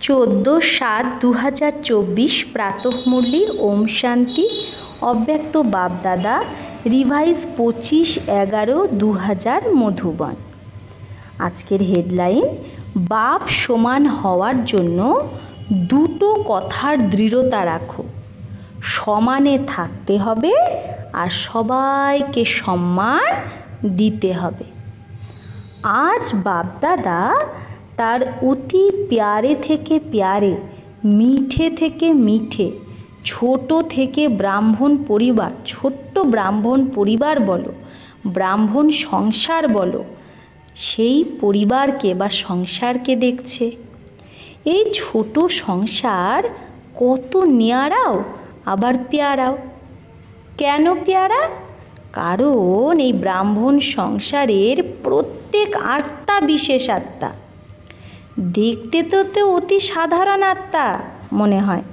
14/7/2024 प्रातः मुरली ओम शांति अव्यक्त बापदादा रिवाइज 25/11/2000 मधुबन। आजकेर हेडलाइन बाप समान हওয়ার জন্য দুটো কথার দৃঢ়তা রাখো, সমানে থাকতে হবে আর সবাইকে সম্মান দিতে হবে। आज बापदादा तार अति प्यारे थेके प्यारे मीठे थेके मीठे छोटो थेके ब्राह्मण परिवार छोट्ट ब्राह्मण परिवार बोलो ब्राह्मण संसार बोलो सेई परिवारके बा संसारके देखछे। এই ছোট সংসার কত নিয়ারাও আবার প্যারাও। কেন প্যারা? কারণ এই ব্রাহ্মণ সংসারের প্রত্যেক আত্মা বিশেষ আত্মা। দেখতে তো অতি সাধারণ আত্মা মনে হয়,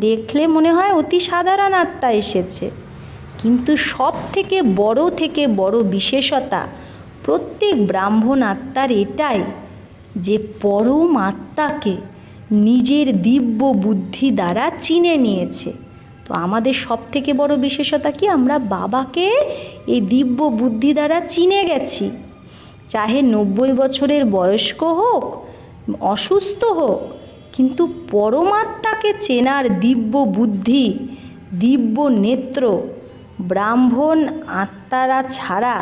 দেখলে মনে হয় অতি সাধারণ আত্মা এসেছে, কিন্তু সব থেকে বড় বিশেষতা প্রত্যেক ব্রাহ্মণ আত্মার এটাই যে পরম আত্মাকে নিজের দিব্য বুদ্ধি দ্বারা চিনে নিয়েছে। তো আমাদের সব থেকে বড় বিশেষতা কি? আমরা বাবাকে এই দিব্য বুদ্ধি দ্বারা চিনে গেছি। চাহে 90 বছরের বয়স্ক হোক, অসুস্থ হোক, কিন্তু পরমাত্মাকে চেনার দিব্য বুদ্ধি, দিব্য নেত্র ব্রাহ্মণ আত্মারা ছাড়া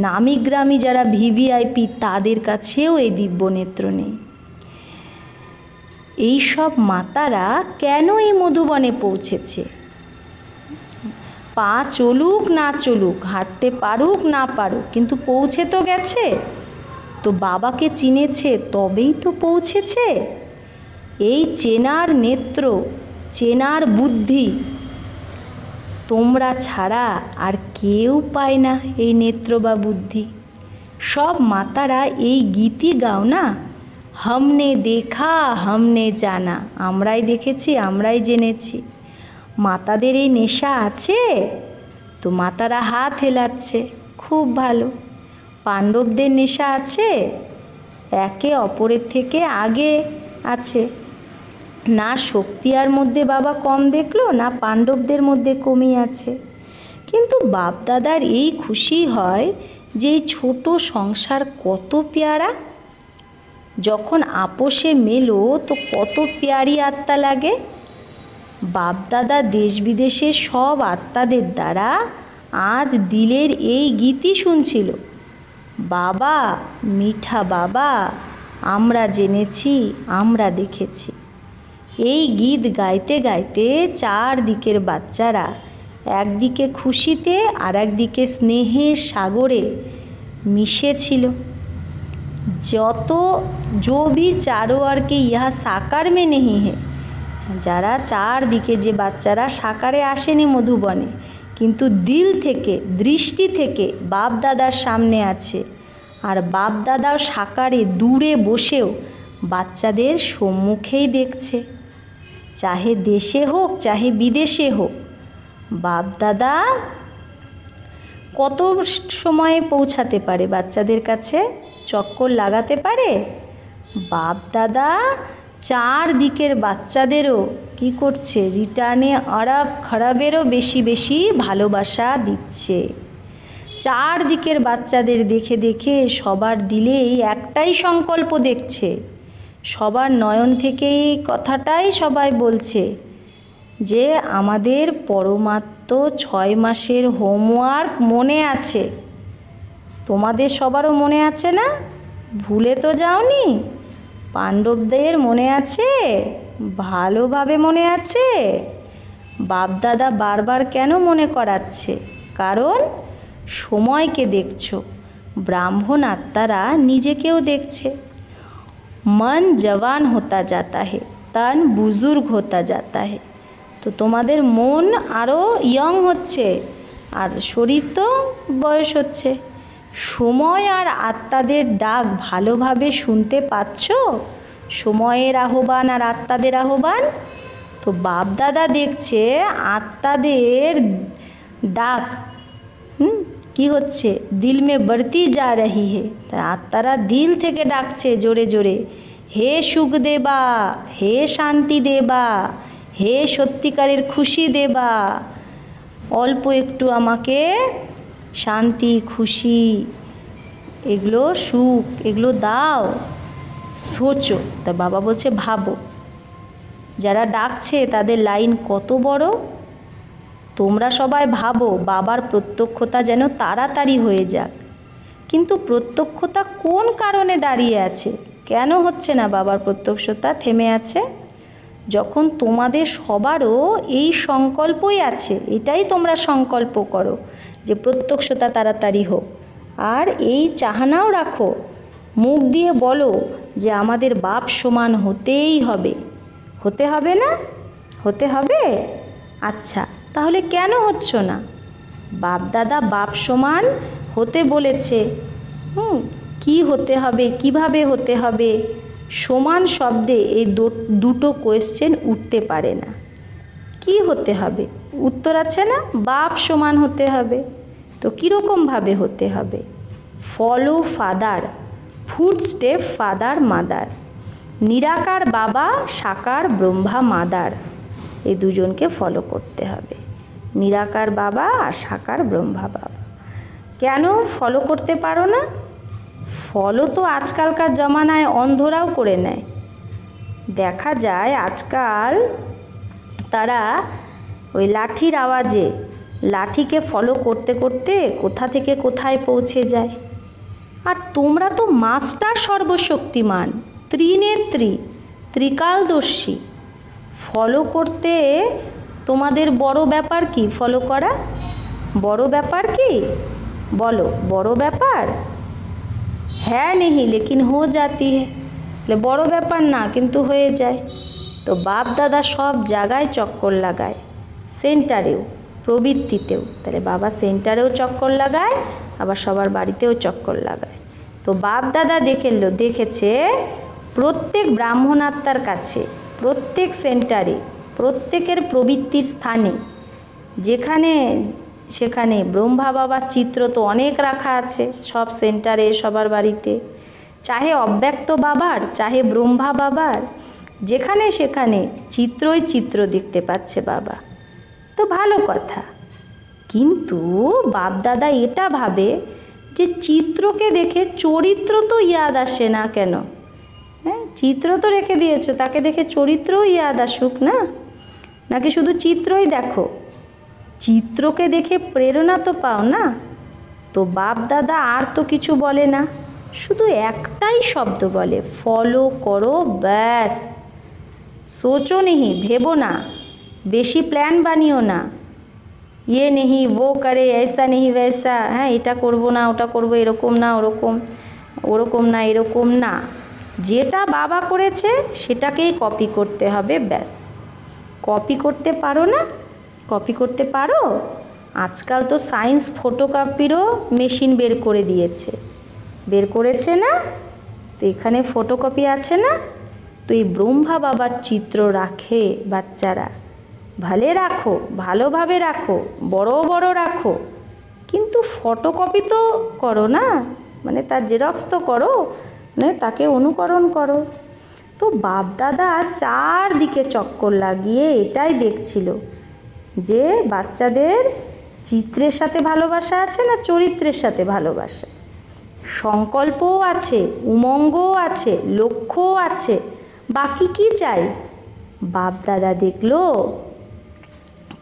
নামি গ্রামী যারা ভিভিআইপি তাদের কাছেও এই দিব্য নেত্র নেই। এই সব মাতারা কেন এই মধুবনে পৌঁছেছে? পা চলুক না চলুক, হাঁটতে পারুক না পারুক, কিন্তু পৌঁছে তো গেছে। তো বাবাকে চিনেছে তবেই তো পৌঁছেছে। এই চেনার নেত্র, চেনার বুদ্ধি তোমরা ছাড়া আর কেউ পায় না। এই নেত্র বা বুদ্ধি সব মাতারা এই গীতি গাও না, हमने देखा हमने जाना, আমরাই দেখেছি আমরাই জেনেছি। মাতাদের এই নেশা আছে তো মাতারা হাত হেলাচ্ছে, খুব ভালো। পাণ্ডবদের নেশা আছে, একে অপরের থেকে আগে আছে। না শক্তি আর মধ্যে বাবা কম দেখলো, না পাণ্ডবদের মধ্যে কমই আছে। কিন্তু বাপদাদার এই খুশি হয় যে এই ছোট সংসার কত পেয়ারা। যখন আপোষে মেলো তো কত প্যারি আত্মা লাগে। বাপদাদা দেশ বিদেশের সব আত্মাদের দ্বারা আজ দিলের এই গীতি শুনছিল। বাবা মিঠা বাবা, আমরা জেনেছি আমরা দেখেছি। এই গীত গাইতে গাইতে চারদিকের বাচ্চারা একদিকে খুশিতে আর একদিকে স্নেহের সাগরে মিশেছিল। যত जो भी चारों ओर के यहाँ साकार में नहीं है, যারা চারদিকে যে বাচ্চারা সাকারে আসেনি মধুবনে, কিন্তু দিল থেকে দৃষ্টি থেকে বাপ দাদার সামনে আছে, আর বাপ দাদাও সাকারে দূরে বসেও বাচ্চাদের সম্মুখেই দেখছে। চাহে দেশে হোক চাহে বিদেশে হোক, বাপ দাদা কত সময়ে পৌঁছাতে পারে বাচ্চাদের কাছে, চক্কর লাগাতে পারে। বাপ দাদা চারদিকের বাচ্চাদেরও কি করছে? রিটার্নে আরব খারাপেরও বেশি বেশি ভালোবাসা দিচ্ছে। চারদিকের বাচ্চাদের দেখে দেখে সবার দিলে এই একটাই সংকল্প দেখছে, সবার নয়ন থেকে এই কথাটাই সবাই বলছে যে আমাদের পরমাত্ম 6 মাসের হোমওয়ার্ক মনে আছে। তোমাদের সবারও মনে আছে না? ভুলে তো যাওনি? পাণ্ডবদের মনে আছে? ভালোভাবে মনে আছে? বাপদাদা বারবার কেন মনে করাচ্ছে? কারণ সময়কে দেখছো, ব্রাহ্মণ আত্মারা নিজেকেও দেখছে। মন জওয়ান হতা যাতা হে, তন বুজুর্গ হতা যাতা হে। তো তোমাদের মন আরও ইয়ং হচ্ছে আর শরীর তো বয়স হচ্ছে। সময় আর আত্মাদের ডাক ভালোভাবে শুনতে পাচ্ছ? সময়ের আহ্বান আর আত্মাদের আহ্বান। তো বাপদাদা দেখছে আত্মাদের ডাক কি হচ্ছে, দিল মে बढ़ती जा रही है। তা আত্মারা দিল থেকে ডাকছে জোরে জোরে, হে সুখ দেবা, হে শান্তি দেবা, হে সত্যিকারের খুশি দেবা, অল্প একটু আমাকে শান্তি, খুশি, এগুলো সুখ, এগুলো দাও, সোচো। তা বাবা বলছে ভাবো, যারা ডাকছে তাদের লাইন কত বড়। তোমরা সবাই ভাবো বাবার প্রত্যক্ষতা যেন তাড়াতাড়ি হয়ে যাক। কিন্তু প্রত্যক্ষতা কোন কারণে দাঁড়িয়ে আছে? কেন হচ্ছে না বাবার প্রত্যক্ষতা, থেমে আছে? যখন তোমাদের সবারও এই সংকল্পই আছে, এটাই তোমরা সংকল্প করো যে প্রত্যক্ষতা তাড়াতাড়ি হোক, আর এই চাহানাও রাখো, মুখ দিয়ে বলো যে আমাদের বাপ সমান হতেই হবে। হতে হবে না? হতে হবে? আচ্ছা, তাহলে কেন হচ্ছ না? বাপ দাদা বাপ সমান হতে বলেছে। কি হতে হবে, কিভাবে হতে হবে? সমান শব্দে এই দুটো কোয়েশ্চেন উঠতে পারে না। কি হতে হবে? উত্তর আছে না, বাপ সমান হতে হবে। তো কীরকমভাবে হতে হবে? Follow father, footstep father mother. নিরাকার বাবা, সাকার ব্রহ্মা মাদার, এই দুজনকে ফলো করতে হবে। নিরাকার বাবা আর সাকার ব্রহ্মা বাবা। কেন ফলো করতে পারো না? ফলো তো আজকালকার জমানায় অন্ধরাও করে নেয়। দেখা যায় আজকাল তারা ওই লাঠির আওয়াজে লাঠিকে ফলো করতে করতে কোথা থেকে কোথায় পৌঁছে যায়। আর তোমরা তো মাস্টার সর্বশক্তিমান, ত্রিনেত্রী, ত্রিকালদর্শী। ফলো করতে তোমাদের বড় ব্যাপার কি? ফলো করা বড় ব্যাপার কি? বলো, বড় ব্যাপার? হ্যাঁ नहीं लेकिन हो जाती है। বড় ব্যাপার না, কিন্তু হয়ে যায়। তো বাপ দাদা সব জায়গায় চক্কর লাগায়, সেন্টারেও, প্রবৃত্তিতেও। তাহলে বাবা সেন্টারেও চক্কর লাগায়, আবার সবার বাড়িতেও চক্কর লাগায়। তো বাপ দাদা দেখেছে প্রত্যেক ব্রাহ্মণ আত্মার কাছে, প্রত্যেক সেন্টারে, প্রত্যেকের প্রবৃত্তির স্থানে, যেখানে সেখানে ব্রহ্মা বাবার চিত্র তো অনেক রাখা আছে সব সেন্টারে, সবার বাড়িতে। চাহে অব্যক্ত বাবার, চাহে ব্রহ্মা বাবার, যেখানে সেখানে চিত্রই চিত্র দেখতে পাচ্ছে বাবা। তো ভালো কথা। কিন্তু বাপদাদা এটা ভাবে যে চিত্রকে দেখে চরিত্র তো ইয়াদ আসে না কেন? হ্যাঁ, চিত্র তো রেখে দিয়েছো, তাকে দেখে চরিত্রও ইয়াদ আসুক না? নাকি শুধু চিত্রই দেখো? চিত্রকে দেখে প্রেরণা তো পাও না? তো বাপ দাদা আর তো কিছু বলে না, শুধু একটাই শব্দ বলে, ফলো করো ব্যাস। সোচো নেহি, ভেবো না, বেশি প্ল্যান বানিও না। ইয়ে নেহি वो करे, ऐसा नहीं वैसा, হ্যাঁ এটা করবো না, ওটা করবো, এরকম না ওরকম, ওরকম না এরকম না। যেটা বাবা করেছে সেটাকেই কপি করতে হবে, ব্যাস। কপি করতে পারো না? কপি করতে পারো? আজকাল তো সায়েন্স ফটোকপিরও মেশিন বের করে দিয়েছে, বের করেছে না? তো এখানে ফটোকপি আছে না? তো এই ব্রহ্মা বাবার চিত্র রাখে বাচ্চারা, ভালো রাখো, ভালোভাবে রাখো, বড় বড় রাখো, কিন্তু ফটোকপি তো করো না, মানে তার জেরক্স তো করো, মানে তাকে অনুকরণ করো। তো বাপদাদা চারদিকে চক্কর লাগিয়ে এটাই দেখছিল যে বাচ্চাদের চিত্রের সাথে ভালোবাসা আছে না চরিত্রের সাথে ভালোবাসা, সংকল্পও আছে, উমঙ্গও আছে, লক্ষ্যও আছে, বাকি কি চাই? বাপদাদা দেখলো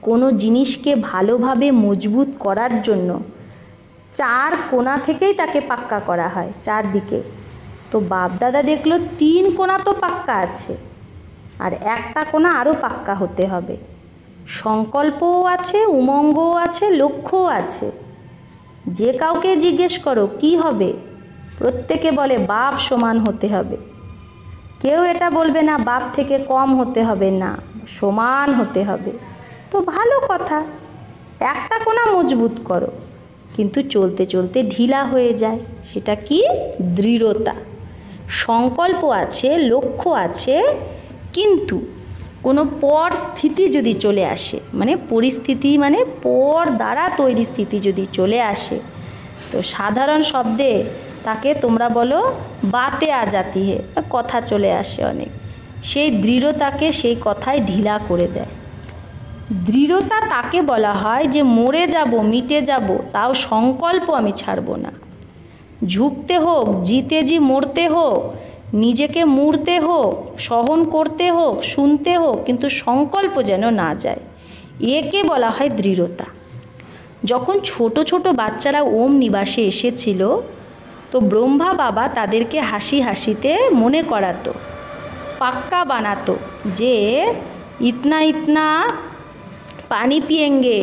কোনো জিনিসকে ভালোভাবে মজবুত করার জন্য চার কোণা থেকেই তাকে পাক্কা করা হয়, চারদিকে। তো বাপদাদা দেখলো 3 কোণা তো পাক্কা আছে, আর একটা কোণা আরও পাক্কা হতে হবে। সংকল্পও আছে, উমঙ্গও আছে, লক্ষ্যও আছে। যে কাউকে জিজ্ঞেস করো কি হবে, প্রত্যেকে বলে বাপ সমান হতে হবে। কেউ এটা বলবে না বাপ থেকে কম হতে হবে, না, সমান হতে হবে। তো ভালো কথা, একটা কোণা মজবুত করো, কিন্তু চলতে চলতে ঢিলা হয়ে যায়। সেটা কি? দৃঢ়তা। সংকল্প আছে, লক্ষ্য আছে, কিন্তু কোনো পরিস্থিতি যদি চলে আসে, মানে পরিস্থিতি মানে পর দ্বারা তৈরি স্থিতি যদি চলে আসে, তো সাধারণ শব্দে তাকে তোমরা বলো বাতে আ জাতি হে, কথা চলে আসে অনেক। সেই দৃঢ়তাকে সেই কথায় ঢিলা করে দেয়। দৃঢ়তা তাকে বলা হয় যে মরে যাব, মিটে যাব, তাও সংকল্প আমি ছাড়ব না। ঝুঁকতে হোক, জিতে জি মরতে হোক, নিজেকে মুড়তে হোক, সহন করতে হোক, শুনতে হোক, কিন্তু সংকল্প যেন না যায়, একে বলা হয় দৃঢ়তা। যখন ছোট ছোট বাচ্চারা ওম নিবাসে এসেছিল, তো ব্রহ্মা বাবা তাদেরকে হাসি হাসিতে মনে করাতো, পাক্কা বানাতো যে ইতনা ইতনা পানি পিয়েঙ্গে,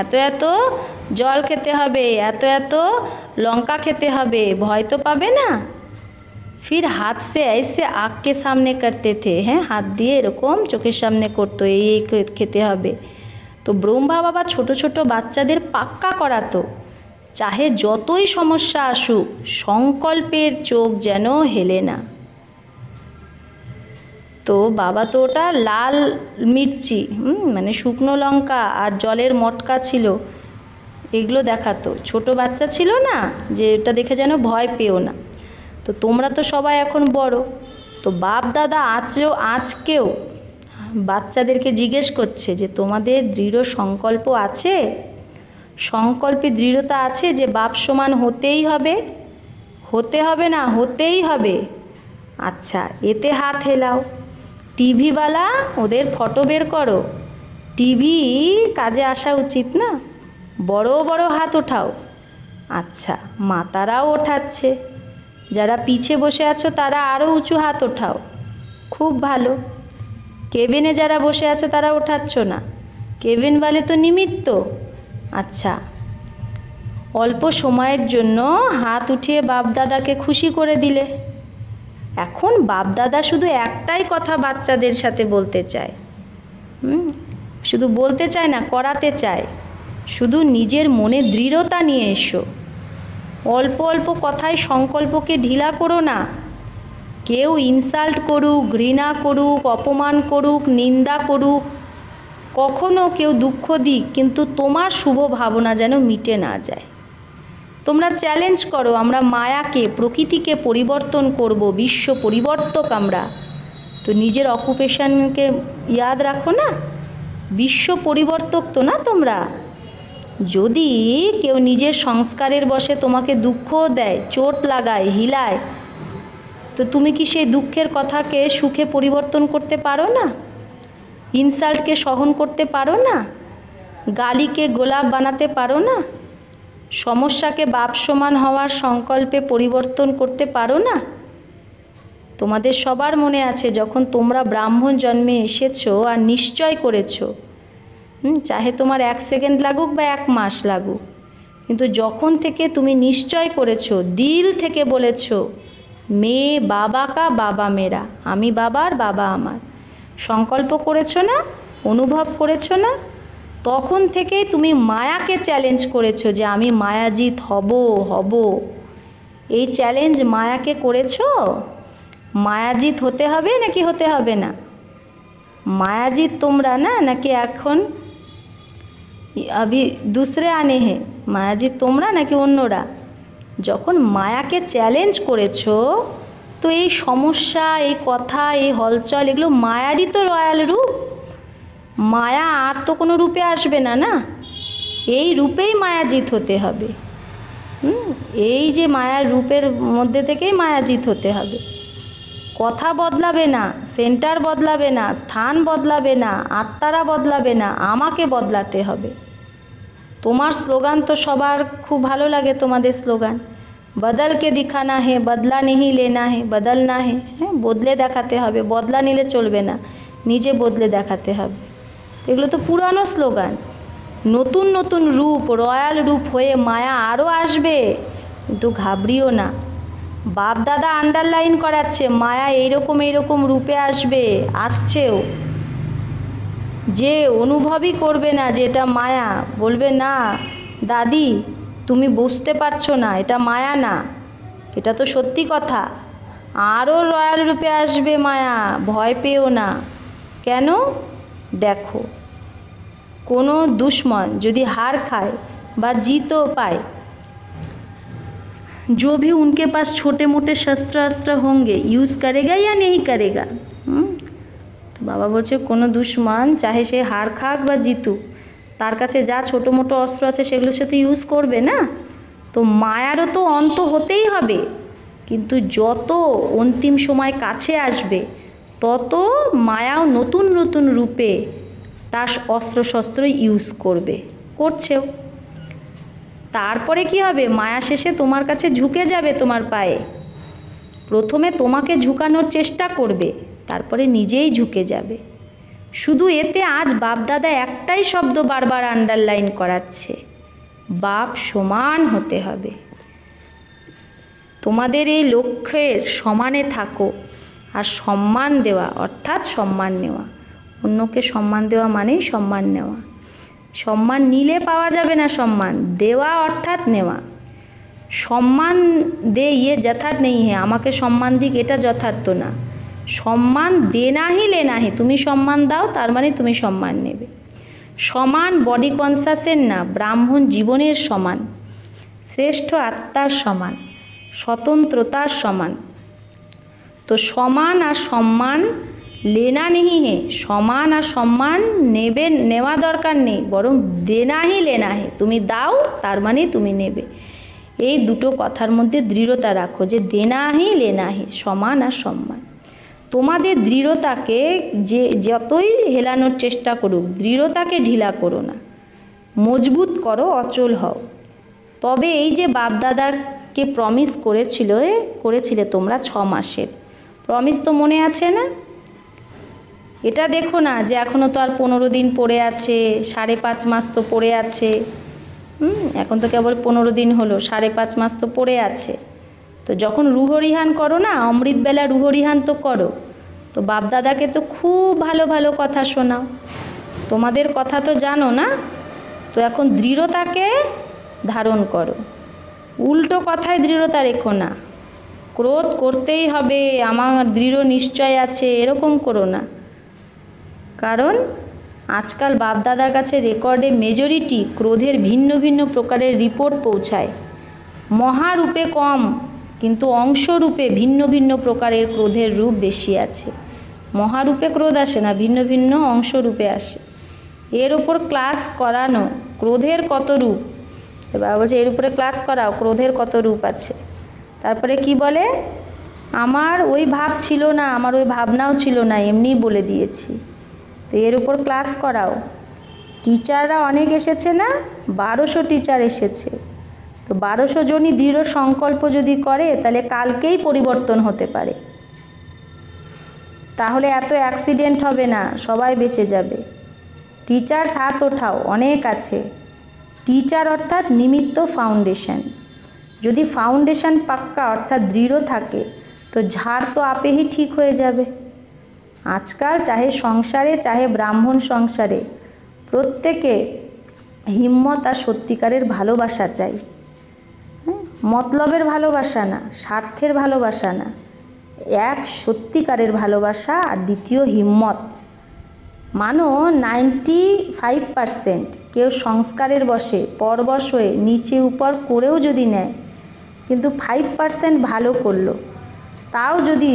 এত এত জল খেতে হবে, এত এত লঙ্কা খেতে হবে, ভয় তো পাবে না। फिर हाथ से ऐसे आँख के सामने करते थे, হ্যাঁ, হাত দিয়ে এরকম চোখের সামনে করতো, এই খেতে হবে। তো ব্রহ্মা বাবা ছোট ছোট বাচ্চাদের পাক্কা করাতো, চাহে যতই সমস্যা আসুক, সংকল্পের চোখ যেন হেলে না। তো বাবা তো ওটা লাল মির্চি, মানে শুকনো লঙ্কা আর জলের মটকা ছিল, এগুলো দেখাতো। ছোট বাচ্চা ছিল না, যে এটা দেখে যেন ভয় পেও না। তো তোমরা তো সবাই এখন বড়, তো বাপ দাদা আজকেও বাচ্চাদেরকে জিজ্ঞেস করছে যে তোমাদের দৃঢ় সংকল্প আছে, সংকল্পে দৃঢ়তা আছে যে বাপ সমান হতেই হবে, হতে হবে না, হতেই হবে। আচ্ছা, এতে হাত হেলাও। টিভিওয়ালা ওদের ফটো বের করো, টিভি কাজে আসা উচিত না, বড় বড় হাত ওঠাও। আচ্ছা, মাতারাও ওঠাচ্ছে, যারা পিছে বসে আছো তারা আরও উঁচু হাত ওঠাও, খুব ভালো। কেবিনে যারা বসে আছো তারা ওঠাচ্ছ না, কেবিন বলে তো নিমিত্ত। আচ্ছা, অল্প সময়ের জন্য হাত উঠিয়ে বাপদাদাকে খুশি করে দিলে। এখন বাপদাদা শুধু একটাই কথা বাচ্চাদের সাথে বলতে চায়, শুধু বলতে চায় না, করাতে চায়। শুধু নিজের মনে দৃঢ়তা নিয়ে এসো, অল্প অল্প কথায় সংকল্পকে ঢিলা করো না। কেউ ইনসাল্ট করুক, ঘৃণা করুক, অপমান করুক, নিন্দা করুক, কখনো কেউ দুঃখ দিক, কিন্তু তোমার শুভ ভাবনা যেন মিটে না যায়। তোমরা চ্যালেঞ্জ করো, আমরা মায়াকে, প্রকৃতিকে পরিবর্তন করব, বিশ্ব পরিবর্তক আমরা। তো নিজের অকুপেশনকে ইয়াদ রাখো না, বিশ্ব পরিবর্তক তো না তোমরা। যদি কেউ নিজের সংস্কারের বশে তোমাকে দুঃখ দেয়, চোট লাগায়, হিলায়, তো তুমি কি সেই দুঃখের কথাকে সুখে পরিবর্তন করতে পারো না? ইনসাল্টকে সহন করতে পারো না? গালিকে গোলাপ বানাতে পারো না? সমস্যাকে বাপ সমান হওয়ার সংকল্পে পরিবর্তন করতে পারো না? তোমাদের সবার মনে আছে, যখন তোমরা ব্রাহ্মণ জন্মে এসেছো আর নিশ্চয় করেছো, চাহে তোমার 1 সেকেন্ড লাগুক বা 1 মাস লাগুক, কিন্তু যখন থেকে তুমি নিশ্চয় করেছো, দিল থেকে বলেছো মেয়ে বাবা কা বাবা মেরা, আমি বাবার, বাবা আমার, সংকল্প করেছো না, অনুভব করেছো না, তখন থেকে তুমি মায়াকে চ্যালেঞ্জ করেছো যে আমি মায়াজিত হব। এই চ্যালেঞ্জ মায়াকে করেছো? মায়াজিত হতে হবে নাকি হতে হবে না? মায়াজিত তোমরা না, নাকি এখন अभी दूसरे आने हैं? মায়াজিত তোমরা নাকি অন্যরা? যখন মায়াকে চ্যালেঞ্জ করেছো, তো এই সমস্যা, এই কথা, এই হলচল, এগুলো মায়ারই তো রয়্যাল রূপ। মায়া আর তো কোনো রূপে আসবে না, না, এই রূপেই মায়াজিত হতে হবে। এই যে মায়ার রূপের মধ্যে থেকেই মায়াজিত হতে হবে। কথা বদলাবে না, সেন্টার বদলাবে না, স্থান বদলাবে না, আত্মারা বদলাবে না, আমাকে বদলাতে হবে। তোমার স্লোগান তো সবার খুব ভালো লাগে, তোমাদের স্লোগান বদল কে দিখানা হে, বদলা নেহি লেনা হে, বদলনা হে। হ্যাঁ, বদলে দেখাতে হবে, বদলা নিলে চলবে না, নিজে বদলে দেখাতে হবে। এগুলো তো পুরানো স্লোগান। নতুন নতুন রূপ, রয়্যাল রূপ হয়ে মায়া আরও আসবে, কিন্তু ঘাবড়িও না। বাপ দাদা আন্ডারলাইন করাচ্ছে, মায়া এইরকম এইরকম রূপে আসবে, আসছেও। যে অনুভবই করবে না যে এটা মায়া, বলবে না দাদি তুমি বুঝতে পারছো না, এটা মায়া না, এটা তো সত্যি কথা, আরও রয়্যাল রূপে আসবে মায়া, ভয় পেও না। কেন? দেখো, কোনো দুশ্মন যদি হার খায় বা জিতও পায়, जो भी उनके पास छोटे मोटे शस्त्र अस्त्र होंगे यूज़ करेगा या नहीं करेगा। तो बाबा बोलছে কোনো दुश्मन चाहे से हार खाक बा जीतुक तार काছে যা ছোটো মোটো অস্ত্র আছে সেগুলো সে তো ইউজ করবে না। তো মায়ারও তো অন্ত হতেই হবে, কিন্তু যত অন্তিম সময় কাছে আসবে তত মায়াও নতুন নতুন রূপে তার অস্ত্র শস্ত্র ইউজ করবে, করছেও। তারপরে কি হবে, মায়া শেষে তোমার কাছে ঝুঁকে যাবে তোমার পায়ে। প্রথমে তোমাকে ঝুঁকানোর চেষ্টা করবে, তারপরে নিজেই ঝুঁকে যাবে। শুধু এতে আজ বাপদাদা একটাই শব্দ বারবার আন্ডারলাইন করাচ্ছে, বাপ সমান হতে হবে। তোমাদের এই লক্ষ্যের সমানে থাকো। আর সম্মান দেওয়া অর্থাৎ সম্মান নেওয়া, অন্যকে সম্মান দেওয়া মানেই সম্মান নেওয়া। সম্মান নিলে পাওয়া যাবে না, সম্মান দেওয়া অর্থাৎ নেওয়া। সম্মান দে ইয়ে যথার্থ নেই হ্যাঁ, আমাকে সম্মান দিক এটা যথার্থ না। সম্মান দেনা হি লেনা হি, তুমি সম্মান দাও তার মানে তুমি সম্মান নেবে। সমান বডি কনসাসের না, ব্রাহ্মণ জীবনের সমান, শ্রেষ্ঠ আত্মার সমান, স্বতন্ত্রতার সমান। তো সমান আর সম্মান লেনা নেই হে, সমান আর সম্মান নেওয়া দরকার নেই, বরং দেনা হি লেনা হে, তুমি দাও তার মানে তুমি নেবে। এই দুটো কথার মধ্যে দৃঢ়তা রাখো যে দেনা হি লেনা হি, সমান আর সম্মান। তোমাদের দৃঢ়তাকে যে যতই হেলানোর চেষ্টা করুক, দৃঢ়তাকে ঢিলা করো না, মজবুত করো, অচল হও। তবে এই যে বাপদাদাকে প্রমিস করেছিলে তোমরা 6 মাসের প্রমিস তো মনে আছে না? এটা দেখো না যে এখনও তো আর 15 দিন পড়ে আছে, 5.5 মাস তো পড়ে আছে। এখন তো কেবল 15 দিন হলো, 5.5 মাস তো পড়ে আছে। তো যখন রুহরিহান করো না, অমৃতবেলা রুহরিহান তো করো, তো বাপদাদাকে তো খুব ভালো ভালো কথা শোনাও। তোমাদের কথা তো জানো না, তো এখন দৃঢ়তাকে ধারণ করো, উল্টো কথায় দৃঢ়তা রেখো না। ক্রোধ করতেই হবে, আমার দৃঢ় নিশ্চয় আছে, এরকম করো না। কারণ আজকাল বাপদাদার কাছে রেকর্ডে মেজরিটি ক্রোধের ভিন্ন ভিন্ন প্রকারের রিপোর্ট পৌঁছায়। মহারূপে কম, কিন্তু অংশরূপে ভিন্ন ভিন্ন প্রকারের ক্রোধের রূপ বেশি আছে। মহারূপে ক্রোধ আসে না, ভিন্ন ভিন্ন অংশরূপে আসে। এর ওপর ক্লাস করানো, ক্রোধের কত রূপ, এবার বলছে এর উপরে ক্লাস করাও, ক্রোধের কত রূপ আছে। তারপরে কি বলে, আমার ওই ভাব ছিল না, আমার ওই ভাবনাও ছিল না, এমনিই বলে দিয়েছি। তো এর উপর ক্লাস করাও। টিচাররা অনেক এসেছে না, 1200 টিচার এসেছে। তো 1200 জনই দৃঢ় সংকল্প যদি করে তাহলে কালকেই পরিবর্তন হতে পারে। তাহলে এত অ্যাক্সিডেন্ট হবে না, সবাই বেঁচে যাবে। টিচার হাত ওঠাও, অনেক আছে। টিচার অর্থাৎ নিমিত্ত ফাউন্ডেশন। যদি ফাউন্ডেশন পাক্কা অর্থাৎ দৃঢ় থাকে তো ঝাড় তো আপেই ঠিক হয়ে যাবে। আজকাল চাহে সংসারে চাহে ব্রাহ্মণ সংসারে প্রত্যেকে হিম্মত আর সত্যিকারের ভালোবাসা চাই। মতলবের ভালোবাসা না, স্বার্থের ভালোবাসা না, এক সত্যিকারের ভালোবাসা। আর দ্বিতীয় হিম্মত। মানো 95% কেউ সংস্কারের বসে পরবশ হয়ে নিচে উপর করেও যদি নেয়, কিন্তু 5% ভালো করলো, তাও যদি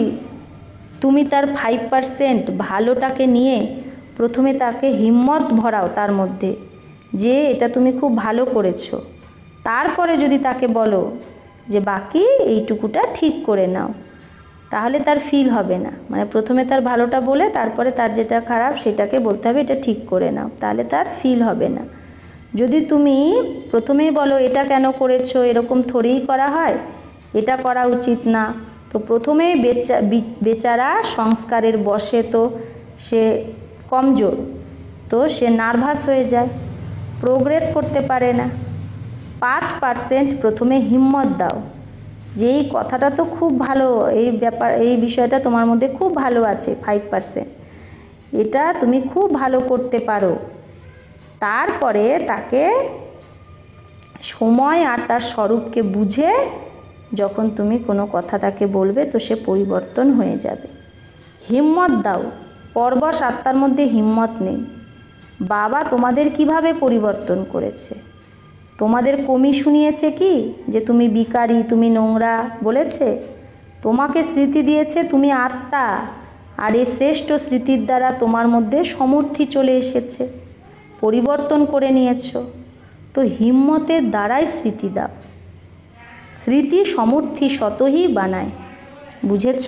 তুমি তার 5% ভালোটাকে নিয়ে প্রথমে তাকে হিম্মত ভরাও তার মধ্যে যে এটা তুমি খুব ভালো করেছো, তারপরে যদি তাকে বলো যে বাকি এইটুকুটা ঠিক করে নাও, তাহলে তার ফিল হবে না। মানে প্রথমে তার ভালোটা বলে তারপরে তার যেটা খারাপ সেটাকে বলতে হবে এটা ঠিক করে নাও, তাহলে তার ফিল হবে না। যদি তুমি প্রথমেই বলো এটা কেন করেছো, এরকম থোড়েই করা হয়, এটা করা উচিত না, তো প্রথমেই বেচারা সংস্কারের বশে তো সে কমজোর, তো সে নার্ভাস হয়ে যায়, প্রোগ্রেস করতে পারে না। 5% প্রথমে হিম্মত দাও যে এই কথাটা তো খুব ভালো, এই বিষয়টা তোমার মধ্যে খুব ভালো আছে, 5% এটা তুমি খুব ভালো করতে পারো। তারপরে তাকে সময় আর তার স্বরূপকে বুঝে যখন তুমি কোনো কথা তাকে বলবে তো সে পরিবর্তন হয়ে যাবে। হিম্মত দাও। পরবশ আত্মার মধ্যে হিম্মত নেই। বাবা তোমাদের কিভাবে পরিবর্তন করেছে, তোমাদের কমি শুনিয়েছে কি যে তুমি বিকারি, তুমি নোংরা বলেছে? তোমাকে স্মৃতি দিয়েছে তুমি আত্মা, আর এই শ্রেষ্ঠ স্মৃতির দ্বারা তোমার মধ্যে সমর্থি চলে এসেছে, পরিবর্তন করে নিয়েছো। তো হিম্মতের দ্বারাই স্মৃতি দাও। স্মৃতি সমর্থি শতহি বানায়, বুঝেছ?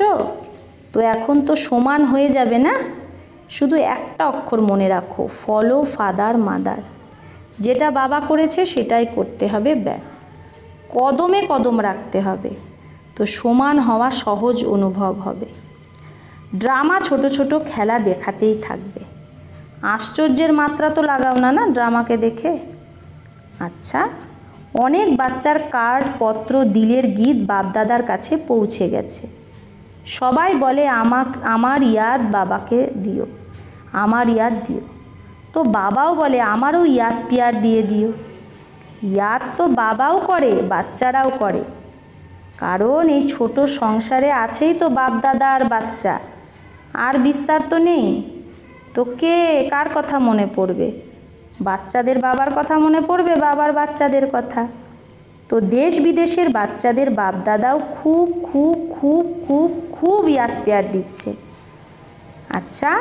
তো এখন তো সমান হয়ে যাবে না? শুধু একটা অক্ষর মনে রাখো, ফলো ফাদার মাদার। যেটা বাবা করেছে সেটাই করতে হবে, ব্যাস। কদমে কদম রাখতে হবে, তো সমান হওয়া সহজ অনুভব হবে। ড্রামা ছোট ছোট খেলা দেখাতেই থাকবে। আশ্চর্যের মাত্রা তো লাগাও না না ড্রামাকে দেখে। আচ্ছা, অনেক বাচ্চার কার্ড, পত্র, দিলের গীত বাপদাদার কাছে পৌঁছে গেছে। সবাই বলে আমার ইয়াদ বাবাকে দিও, আমার ইয়াদ দিও। তো বাবাও বলে আমারও ইয়াদ পিয়ার দিয়ে দিও। ইয়াদ তো বাবাও করে, বাচ্চারাও করে, কারণ এই ছোট সংসারে আছেই তো বাপদাদা আর বাচ্চা, আর বিস্তার তো নেই। তো কার কথা মনে পড়বে? বাচ্চাদের বাবার কথা মনে পড়বে, বাবার বাচ্চাদের কথা। তো দেশ বিদেশের বাচ্চাদের বাপদাদাও খুব খুব খুব খুব খুব याद प्यार দিচ্ছে। अच्छा,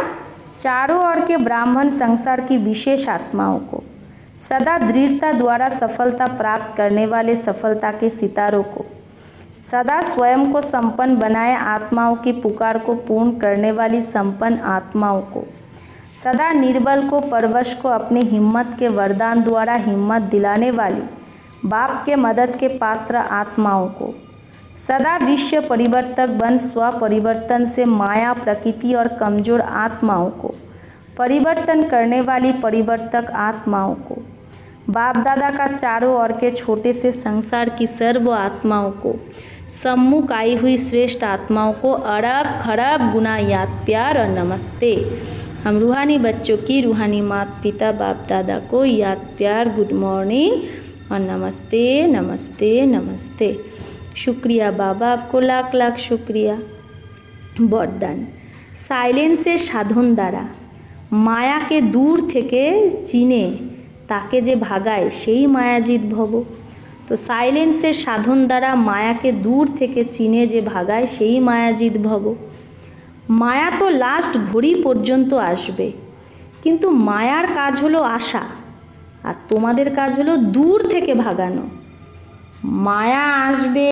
चारों ओर के ब्राह्मण संसार की विशेष आत्माओं को, सदा दृढ़ता द्वारा सफलता प्राप्त करने वाले सफलता के सितारों को, सदा स्वयं को संपन्न बनाए आत्माओं की पुकार को पूर्ण करने वाली संपन्न आत्माओं को, सदा निर्बल को परवश को अपने हिम्मत के वरदान द्वारा हिम्मत दिलाने वाली बाप के मदद के पात्र आत्माओं को, सदा विश्व परिवर्तक बन स्व परिवर्तन से माया प्रकृति और कमज़ोर आत्माओं को परिवर्तन करने वाली परिवर्तक आत्माओं को, बाप दादा का चारों ओर के छोटे से संसार की सर्व आत्माओं को, सम्मुख आई हुई श्रेष्ठ आत्माओं को अरब खरब गुना याद प्यार और नमस्ते। हम रूहानी बच्चों की रूहानी माता पिता बाप दादा को याद प्यार, गुड मॉर्निंग और नमस्ते नमस्ते नमस्ते। शुक्रिया बाबा, आपको लाख लाख शुक्रिया। বরদান, সাইলেন্সের সাধন দ্বারা মায়াকে দূর থেকে চিনে তাকে যে ভাগায় সেই মায়াজিৎ ভব। তো সাইলেন্সের সাধন দ্বারা মায়াকে দূর থেকে চিনে যে ভাগায় সেই মায়াজিৎ ভব। মায়া তো লাস্ট ঘড়ি পর্যন্ত আসবে, কিন্তু মায়ার কাজ হলো আসা, আর তোমাদের কাজ হলো দূর থেকে ভাগানো। মায়া আসবে,